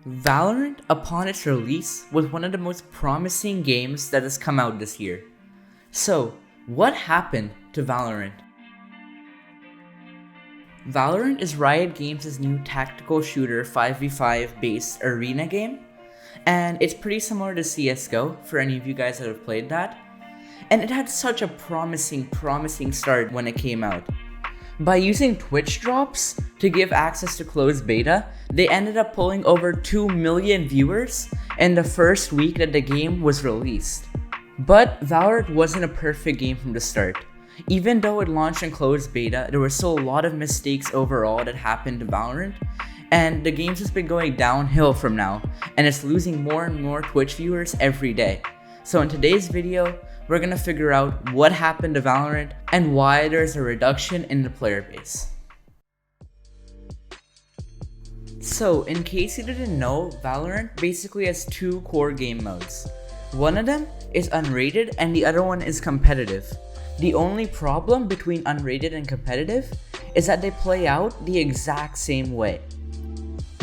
Valorant, upon its release, was one of the most promising games that has come out this year. So, what happened to Valorant? Valorant is Riot Games' new tactical shooter 5v5 based arena game, and it's pretty similar to CSGO for any of you guys that have played that. And it had such a promising start when it came out. By using Twitch drops to give access to closed beta, they ended up pulling over 2 million viewers in the first week that the game was released. But Valorant wasn't a perfect game from the start. Even though it launched in closed beta, there were still a lot of mistakes overall that happened to Valorant, and the game's just been going downhill from now, and it's losing more and more Twitch viewers every day. So in today's video, we're gonna figure out what happened to Valorant and why there's a reduction in the player base. So, in case you didn't know, Valorant basically has two core game modes. One of them is unrated and the other one is competitive. The only problem between unrated and competitive is that they play out the exact same way.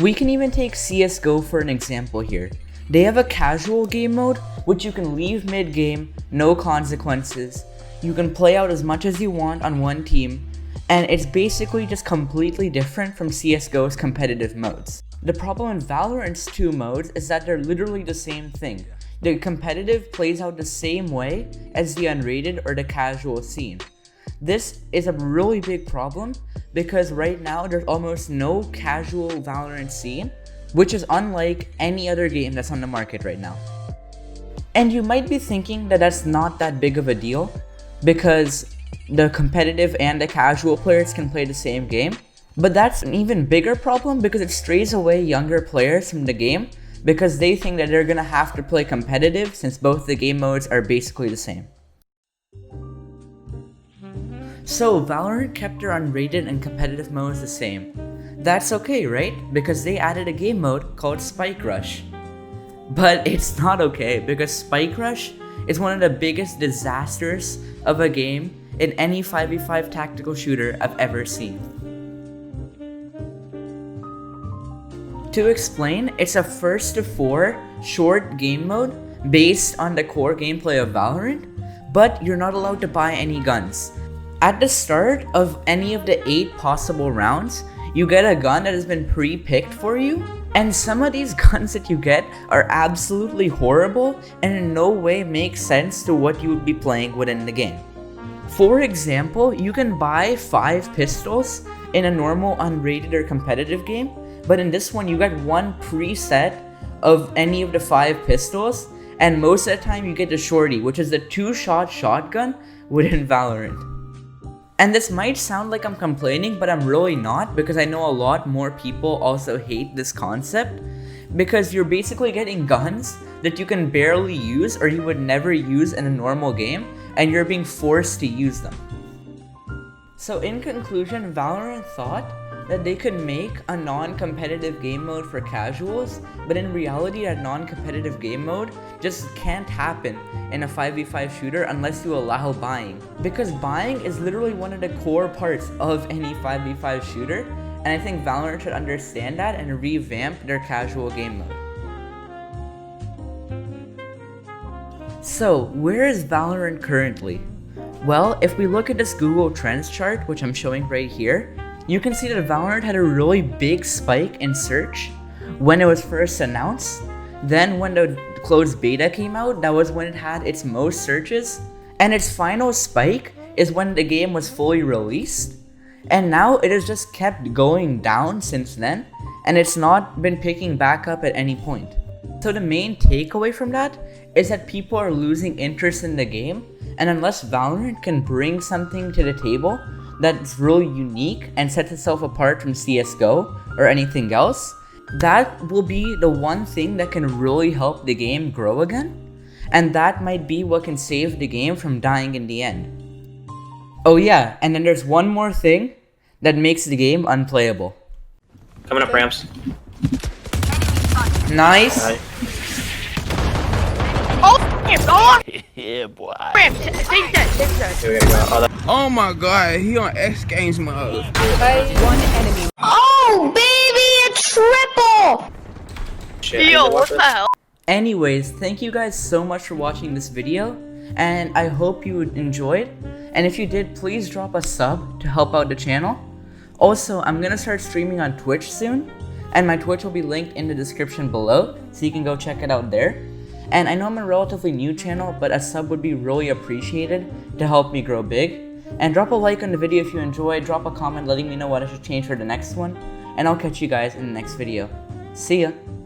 We can even take CSGO for an example here. They have a casual game mode, which you can leave mid-game, no consequences. You can play out as much as you want on one team, and it's basically just completely different from CSGO's competitive modes. The problem in Valorant's two modes is that they're literally the same thing. The competitive plays out the same way as the unrated or the casual scene. This is a really big problem because right now there's almost no casual Valorant scene, which is unlike any other game that's on the market right now. And you might be thinking that that's not that big of a deal because the competitive and the casual players can play the same game, but that's an even bigger problem because it strays away younger players from the game because they think that they're gonna have to play competitive since both the game modes are basically the same. So Valorant kept their unrated and competitive modes the same. That's okay, right? Because they added a game mode called Spike Rush. But it's not okay because Spike Rush is one of the biggest disasters of a game in any 5v5 tactical shooter I've ever seen. To explain, it's a first to 4 short game mode based on the core gameplay of Valorant, but you're not allowed to buy any guns. At the start of any of the 8 possible rounds, you get a gun that has been pre-picked for you, and some of these guns that you get are absolutely horrible and in no way make sense to what you would be playing within the game. For example, you can buy 5 pistols in a normal unrated or competitive game, but in this one you get one preset of any of the 5 pistols, and most of the time you get the shorty, which is the 2-shot shotgun within Valorant. And this might sound like I'm complaining, but I'm really not because I know a lot more people also hate this concept because you're basically getting guns that you can barely use or you would never use in a normal game and you're being forced to use them. So in conclusion, Valorant thought that they could make a non-competitive game mode for casuals, but in reality that non-competitive game mode just can't happen in a 5v5 shooter unless you allow buying. Because buying is literally one of the core parts of any 5v5 shooter, and I think Valorant should understand that and revamp their casual game mode. So, where is Valorant currently? Well, if we look at this Google Trends chart, which I'm showing right here, you can see that Valorant had a really big spike in search when it was first announced. Then when the closed beta came out, that was when it had its most searches. And its final spike is when the game was fully released. And now it has just kept going down since then, and it's not been picking back up at any point. So the main takeaway from that is that people are losing interest in the game, and unless Valorant can bring something to the table that's really unique and sets itself apart from CSGO or anything else, that will be the one thing that can really help the game grow again, and that might be what can save the game from dying in the end. Oh yeah, and then there's one more thing that makes the game unplayable. Coming up ramps. Nice. Oh, it's on! Yeah, boy. Ramp, take that. Here we gotta go. Oh my god, he on X Games mode. One enemy. Oh, baby, a triple! shit. I need Yo, to watch what this. the hell? Anyways, thank you guys so much for watching this video, and I hope you enjoyed. And if you did, please drop a sub to help out the channel. Also, I'm gonna start streaming on Twitch soon, and my Twitch will be linked in the description below, so you can go check it out there. And I know I'm a relatively new channel, but a sub would be really appreciated to help me grow big. And drop a like on the video if you enjoyed, drop a comment letting me know what I should change for the next one, and I'll catch you guys in the next video. See ya!